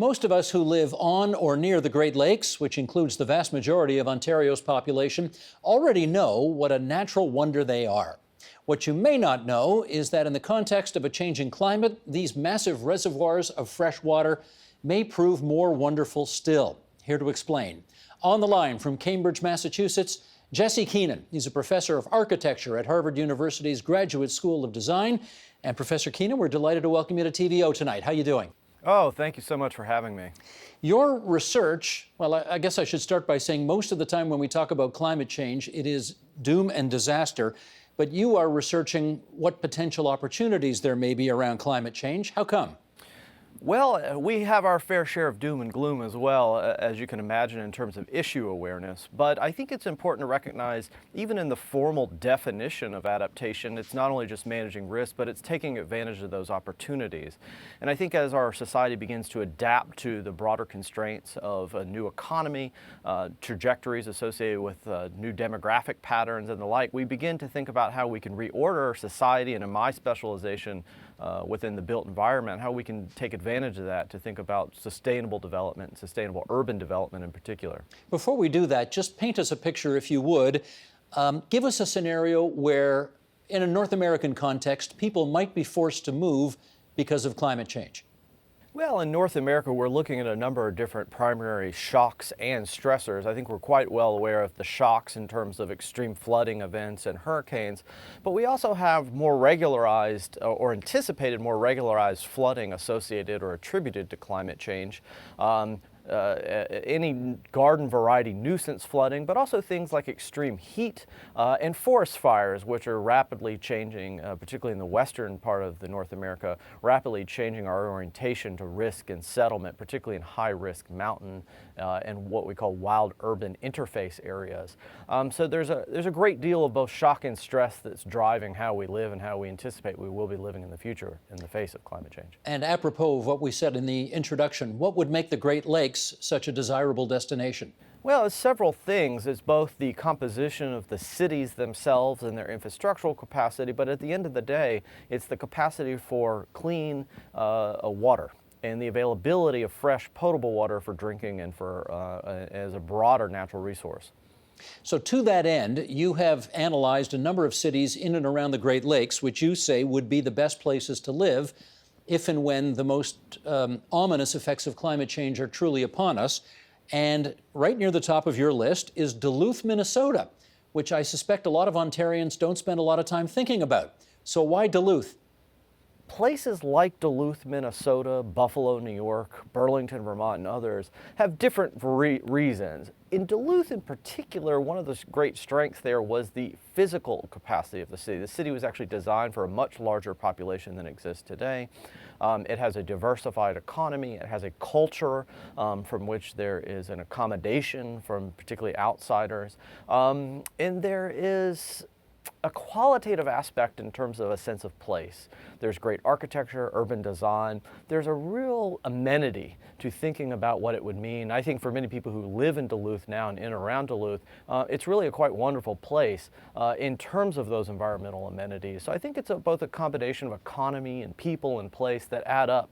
Most of us who live on or near the Great Lakes, which includes the vast majority of Ontario's population, already know what a natural wonder they are. What you may not know is that in the context of a changing climate, these massive reservoirs of fresh water may prove more wonderful still. Here to explain. On the line from Cambridge, Massachusetts, Jesse Keenan. He's a professor of architecture at Harvard University's Graduate School of Design. And Professor Keenan, we're delighted to welcome you to TVO tonight. How are you doing? Oh, thank you so much for having me. Your research, well, I guess I should start by saying most of the time when we talk about climate change, it is doom and disaster. But you are researching what potential opportunities there may be around climate change. How come? Well, we have our fair share of doom and gloom as well, as you can imagine, in terms of issue awareness. But I think it's important to recognize, even in the formal definition of adaptation, it's not only just managing risk, but it's taking advantage of those opportunities. And I think as our society begins to adapt to the broader constraints of a new economy, trajectories associated with new demographic patterns and the like, we begin to think about how we can reorder society, and in my specialization within the built environment, how we can take advantage of that to think about sustainable development, sustainable urban development in particular. Before we do that, just paint us a picture, if you would. Give us a scenario where, in a North American context, people might be forced to move because of climate change. Well, in North America, we're looking at a number of different primary shocks and stressors. I think we're quite well aware of the shocks in terms of extreme flooding events and hurricanes, but we also have more regularized or anticipated more regularized flooding associated or attributed to climate change. Any garden variety nuisance flooding, but also things like extreme heat and forest fires, which are rapidly changing, particularly in the western part of the North America, rapidly changing our orientation to risk and settlement, particularly in high-risk mountain and what we call wild urban interface areas. So there's a great deal of both shock and stress that's driving how we live and how we anticipate we will be living in the future in the face of climate change. And apropos of what we said in the introduction, what would make the Great Lakes such a desirable destination? Well, it's several things. It's both the composition of the cities themselves and their infrastructural capacity, but at the end of the day, it's the capacity for clean water and the availability of fresh, potable water for drinking and for as a broader natural resource. So to that end, you have analyzed a number of cities in and around the Great Lakes, which you say would be the best places to live if and when the most ominous effects of climate change are truly upon us. And right near the top of your list is Duluth, Minnesota, which I suspect a lot of Ontarians don't spend a lot of time thinking about. So why Duluth? Places like Duluth, Minnesota, Buffalo, New York, Burlington, Vermont, and others have different reasons. In Duluth in particular, one of the great strengths there was the physical capacity of the city. The city was actually designed for a much larger population than exists today. It has a diversified economy. It has a culture from which there is an accommodation from particularly outsiders. And there is a qualitative aspect in terms of a sense of place. There's great architecture, urban design. There's a real amenity to thinking about what it would mean. I think for many people who live in Duluth now and in and around Duluth, it's really a quite wonderful place in terms of those environmental amenities. So I think it's both a combination of economy and people and place that add up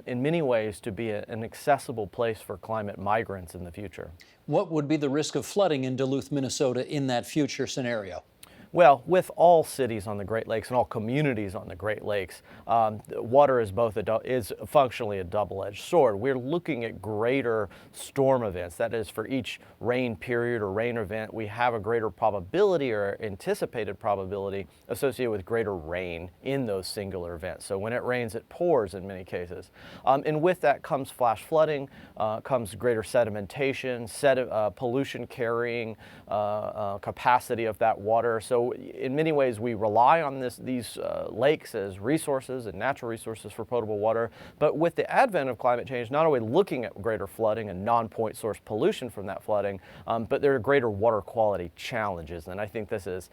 in many ways to be an accessible place for climate migrants in the future. What would be the risk of flooding in Duluth, Minnesota in that future scenario? Well, with all cities on the Great Lakes and all communities on the Great Lakes, water is functionally a double-edged sword. We're looking at greater storm events. That is, for each rain period or rain event, we have a greater probability or anticipated probability associated with greater rain in those singular events. So when it rains, it pours in many cases. And with that comes flash flooding, comes greater sedimentation, pollution carrying capacity of that water. So in many ways, we rely on these lakes as resources and natural resources for potable water. But with the advent of climate change, not only looking at greater flooding and non-point source pollution from that flooding, but there are greater water quality challenges. And I think this is,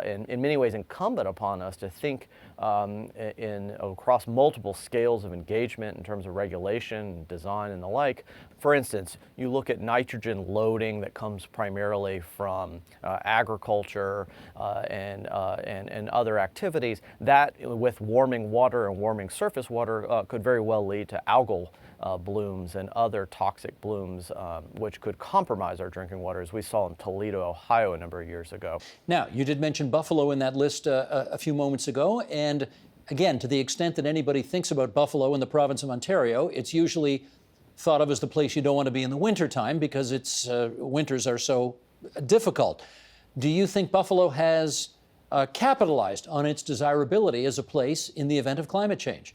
in many ways, incumbent upon us to think across multiple scales of engagement in terms of regulation, design, and the like. For instance, you look at nitrogen loading that comes primarily from agriculture and other activities. That, with warming water and warming surface water, could very well lead to algal blooms and other toxic blooms, which could compromise our drinking water, as we saw in Toledo, Ohio, a number of years ago. Now, you did mention Buffalo in that list a few moments ago, and again, to the extent that anybody thinks about Buffalo in the province of Ontario, it's usually thought of as the place you don't want to be in the wintertime because its winters are so difficult. Do you think Buffalo has capitalized on its desirability as a place in the event of climate change?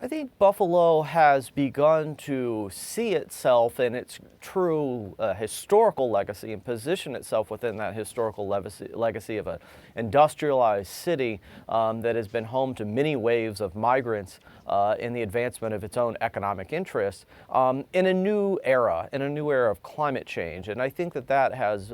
I think Buffalo has begun to see itself in its true historical legacy and position itself within that historical legacy of an industrialized city that has been home to many waves of migrants in the advancement of its own economic interests in a new era of climate change. And I think that that has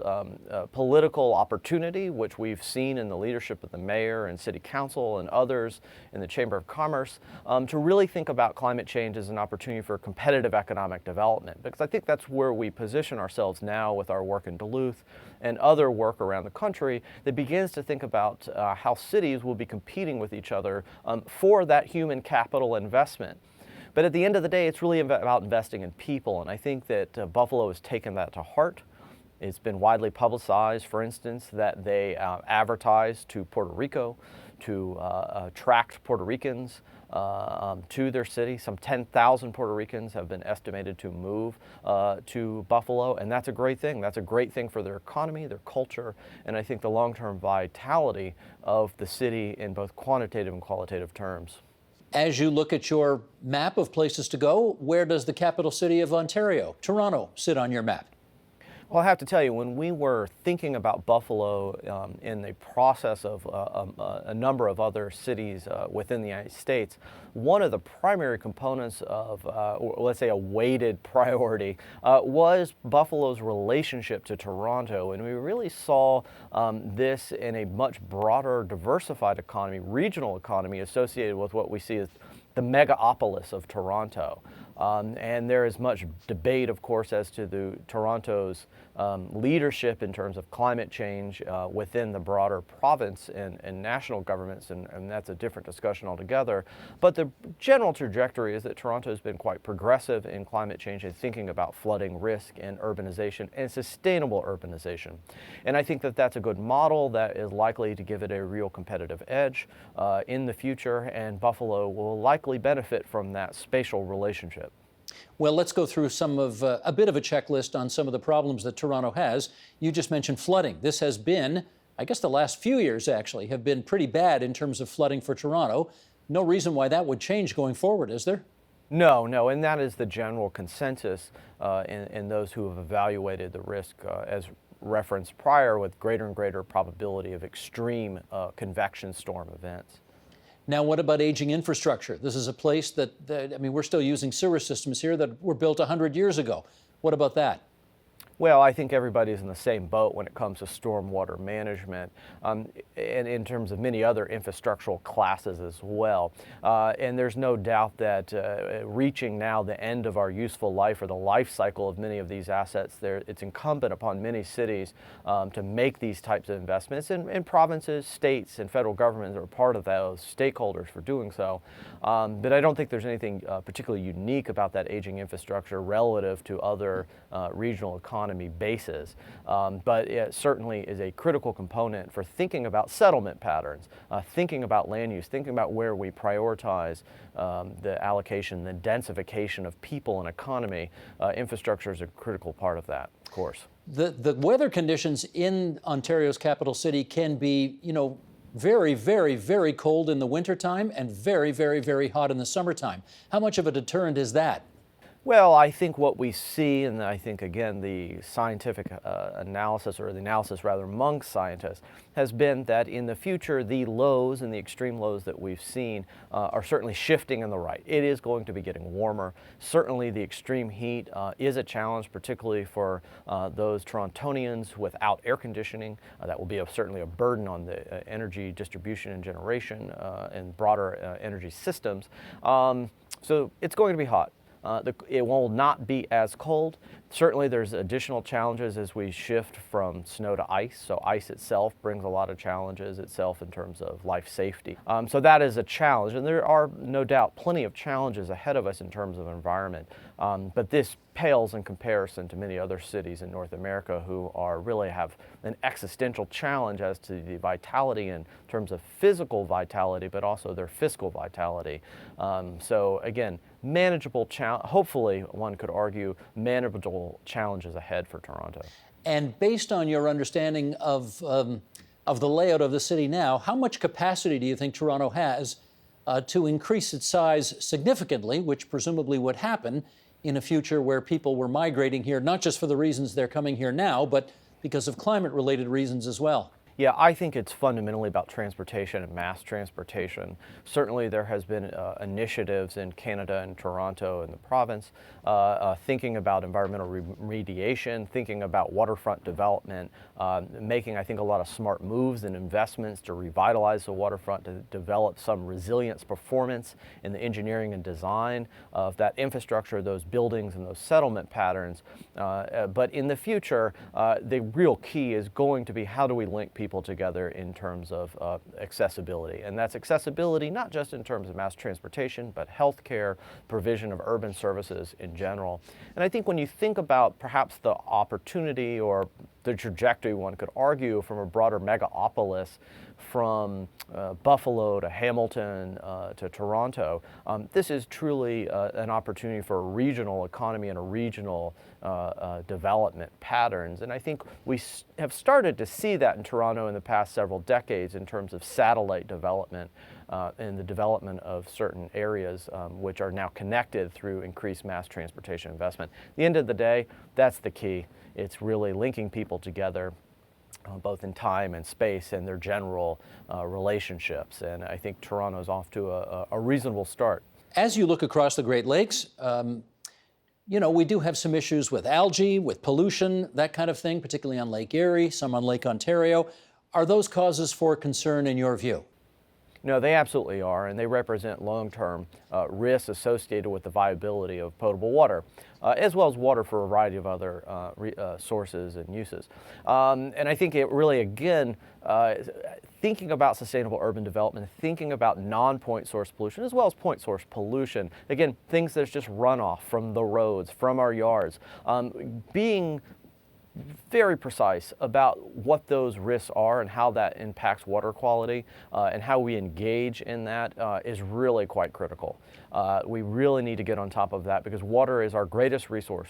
political opportunity, which we've seen in the leadership of the mayor and city council and others in the Chamber of Commerce, to really think about climate change as an opportunity for competitive economic development, because I think that's where we position ourselves now with our work in Duluth and other work around the country that begins to think about how cities will be competing with each other for that human capital investment. But at the end of the day, it's really about investing in people, and I think that Buffalo has taken that to heart. It's been widely publicized, for instance, that they advertised to Puerto Rico to attract Puerto Ricans to their city. Some 10,000 Puerto Ricans have been estimated to move to Buffalo, and that's a great thing. That's a great thing for their economy, their culture, and I think the long-term vitality of the city in both quantitative and qualitative terms. As you look at your map of places to go, where does the capital city of Ontario, Toronto, sit on your map? Well, I have to tell you, when we were thinking about Buffalo in the process of a number of other cities within the United States, one of the primary components of, let's say, a weighted priority was Buffalo's relationship to Toronto. And we really saw this in a much broader, diversified economy, regional economy associated with what we see as the megapolis of Toronto. And there is much debate, of course, as to Toronto's leadership in terms of climate change within the broader province and national governments, and that's a different discussion altogether. But the general trajectory is that Toronto has been quite progressive in climate change and thinking about flooding risk and urbanization and sustainable urbanization. And I think that that's a good model that is likely to give it a real competitive edge in the future, and Buffalo will likely benefit from that spatial relationship. Well, let's go through some of a bit of a checklist on some of the problems that Toronto has. You just mentioned flooding. This has been, I guess the last few years actually, have been pretty bad in terms of flooding for Toronto. No reason why that would change going forward, is there? No, and that is the general consensus in those who have evaluated the risk as referenced prior, with greater and greater probability of extreme convection storm events. Now, what about aging infrastructure? This is a place that, I mean, we're still using sewer systems here that were built 100 years ago. What about that? Well, I think everybody's in the same boat when it comes to stormwater management, and in terms of many other infrastructural classes as well. And there's no doubt that reaching now the end of our useful life, or the life cycle of many of these assets, it's incumbent upon many cities to make these types of investments, and provinces, states, and federal governments are part of those stakeholders for doing so. But I don't think there's anything particularly unique about that aging infrastructure relative to other regional economy bases, but it certainly is a critical component for thinking about settlement patterns, thinking about land use, thinking about where we prioritize the allocation, the densification of people and economy. Infrastructure is a critical part of that, of course. The weather conditions in Ontario's capital city can be, very, very, very cold in the wintertime and very, very, very hot in the summertime. How much of a deterrent is that? Well, I think what we see, and I think, again, the scientific analysis, or the analysis rather among scientists, has been that in the future, the lows and the extreme lows that we've seen are certainly shifting in the right. It is going to be getting warmer. Certainly the extreme heat is a challenge, particularly for those Torontonians without air conditioning. That will be certainly a burden on the energy distribution and generation and broader energy systems. So it's going to be hot. It will not be as cold. Certainly there's additional challenges as we shift from snow to ice. So ice itself brings a lot of challenges itself in terms of life safety. So that is a challenge, and there are no doubt plenty of challenges ahead of us in terms of environment. But this pales in comparison to many other cities in North America who really have an existential challenge as to the vitality in terms of physical vitality, but also their fiscal vitality. So again, manageable, hopefully one could argue, manageable challenges ahead for Toronto. And based on your understanding of the layout of the city now, how much capacity do you think Toronto has to increase its size significantly, which presumably would happen in a future where people were migrating here, not just for the reasons they're coming here now, but because of climate-related reasons as well? Yeah, I think it's fundamentally about transportation and mass transportation. Certainly there has been initiatives in Canada and Toronto and the province thinking about environmental remediation, thinking about waterfront development, making, I think, a lot of smart moves and investments to revitalize the waterfront, to develop some resilience performance in the engineering and design of that infrastructure, those buildings and those settlement patterns. But in the future, the real key is going to be how do we link people together in terms of accessibility. And that's accessibility not just in terms of mass transportation, but healthcare, provision of urban services in general. And I think when you think about perhaps the opportunity or the trajectory, one could argue, from a broader megapolis, from Buffalo to Hamilton to Toronto, this is truly an opportunity for a regional economy and a regional development patterns. And I think we have started to see that in Toronto in the past several decades in terms of satellite development and the development of certain areas which are now connected through increased mass transportation investment. At the end of the day, that's the key. It's really linking people together, both in time and space and their general relationships. And I think Toronto's off to a reasonable start. As you look across the Great Lakes, you know, we do have some issues with algae, with pollution, that kind of thing, particularly on Lake Erie, some on Lake Ontario. Are those causes for concern in your view? No, they absolutely are, and they represent long-term risks associated with the viability of potable water, as well as water for a variety of other sources and uses. And I think it really, again, thinking about sustainable urban development, thinking about non-point source pollution as well as point source pollution, again, things that's just runoff from the roads, from our yards, being very precise about what those risks are and how that impacts water quality and how we engage in that is really quite critical. We really need to get on top of that because water is our greatest resource,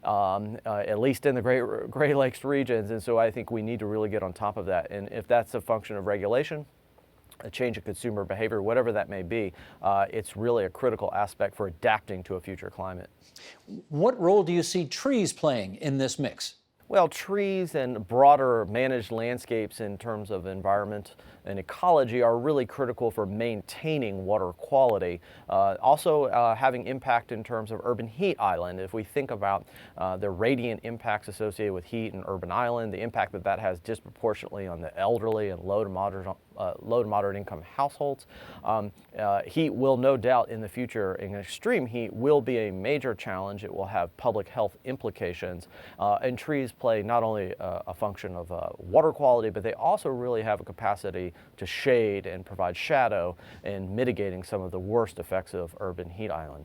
at least in the Great Lakes regions, and so I think we need to really get on top of that. And if that's a function of regulation, a change in consumer behavior, whatever that may be, it's really a critical aspect for adapting to a future climate. What role do you see trees playing in this mix? Well, trees and broader managed landscapes in terms of environment and ecology are really critical for maintaining water quality. Also having impact in terms of urban heat island. If we think about the radiant impacts associated with heat in urban island, the impact that that has disproportionately on the elderly and low to moderate income households. Heat will no doubt in the future, in extreme heat, will be a major challenge. It will have public health implications. And trees play not only a function of water quality, but they also really have a capacity to shade and provide shadow and mitigating some of the worst effects of urban heat island.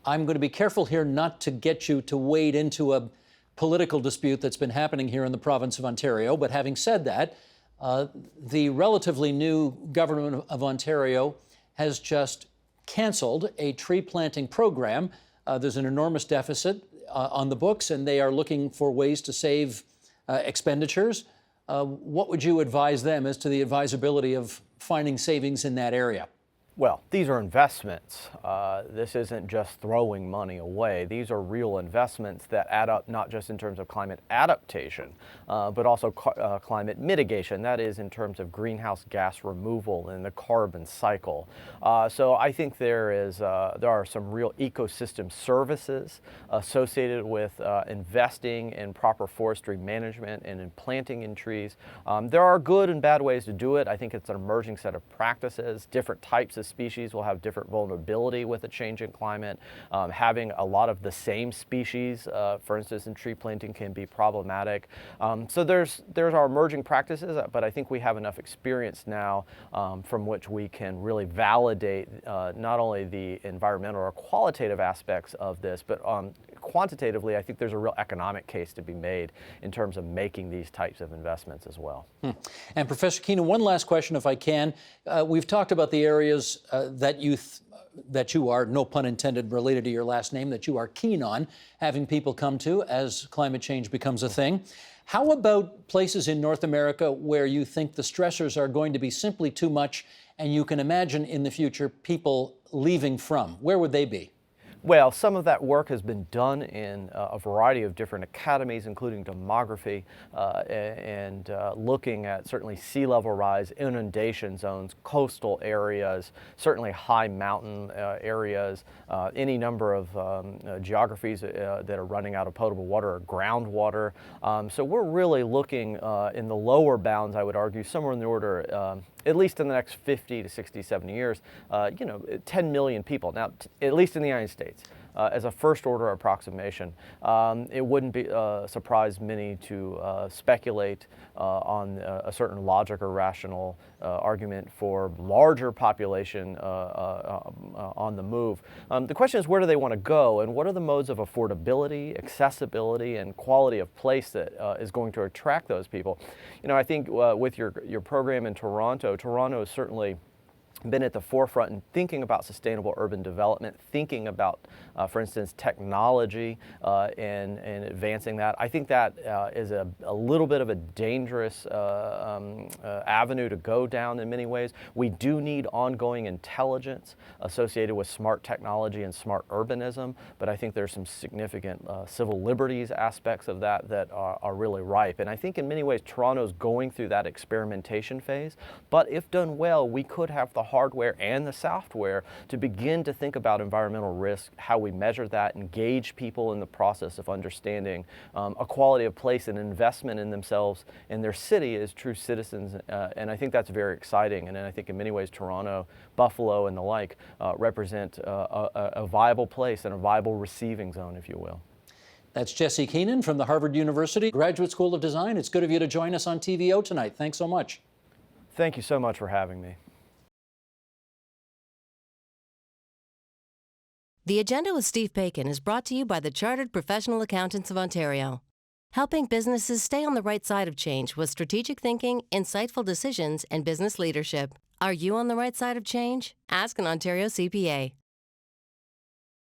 I'm going to be careful here not to get you to wade into a political dispute that's been happening here in the province of Ontario, but having said that, the relatively new government of Ontario has just canceled a tree planting program. There's an enormous deficit on the books, and they are looking for ways to save expenditures. What would you advise them as to the advisability of finding savings in that area? Well, these are investments. This isn't just throwing money away. These are real investments that add up not just in terms of climate adaptation, but also climate mitigation. That is in terms of greenhouse gas removal and the carbon cycle. So I think there are some real ecosystem services associated with investing in proper forestry management and in planting in trees. There are good and bad ways to do it. I think it's an emerging set of practices, different types of of species will have different vulnerability with a change in climate. Having a lot of the same species, for instance, in tree planting can be problematic. So there's our emerging practices, but I think we have enough experience now from which we can really validate not only the environmental or qualitative aspects of this, but quantitatively, I think there's a real economic case to be made in terms of making these types of investments as well. And Professor Keenan, one last question, if I can. We've talked about the areas that you are, no pun intended, related to your last name, that you are keen on having people come to as climate change becomes a thing. How about places in North America where you think the stressors are going to be simply too much and you can imagine in the future people leaving from? Where would they be? Well, some of that work has been done in a variety of different academies, including demography and looking at certainly sea level rise, inundation zones, coastal areas, certainly high mountain areas, any number of geographies that are running out of potable water or groundwater. So we're really looking in the lower bounds, I would argue, somewhere in the order at least in the next 50 to 60, 70 years, 10 million people. Now, at least in the United States, as a first order approximation, it wouldn't be surprise many to speculate on a certain logic or rational argument for larger population on the move. The question is, where do they want to go, and what are the modes of affordability, accessibility, and quality of place that is going to attract those people? I think with your program in Toronto has certainly been at the forefront in thinking about sustainable urban development, thinking about, for instance, technology and advancing that. I think that is a little bit of a dangerous avenue to go down in many ways. We do need ongoing intelligence associated with smart technology and smart urbanism, but I think there's some significant civil liberties aspects of that are really ripe. And I think in many ways Toronto's going through that experimentation phase, but if done well, we could have the hardware and the software to begin to think about environmental risk, how we measure that, engage people in the process of understanding a quality of place and investment in themselves and their city as true citizens. And I think that's very exciting. And I think in many ways Toronto, Buffalo, and the like represent a viable place and a viable receiving zone, if you will. That's Jesse Keenan from the Harvard University Graduate School of Design. It's good of you to join us on TVO tonight. Thanks so much. Thank you so much for having me. The Agenda with Steve Bacon is brought to you by the Chartered Professional Accountants of Ontario, helping businesses stay on the right side of change with strategic thinking, insightful decisions, and business leadership. Are you on the right side of change? Ask an Ontario CPA.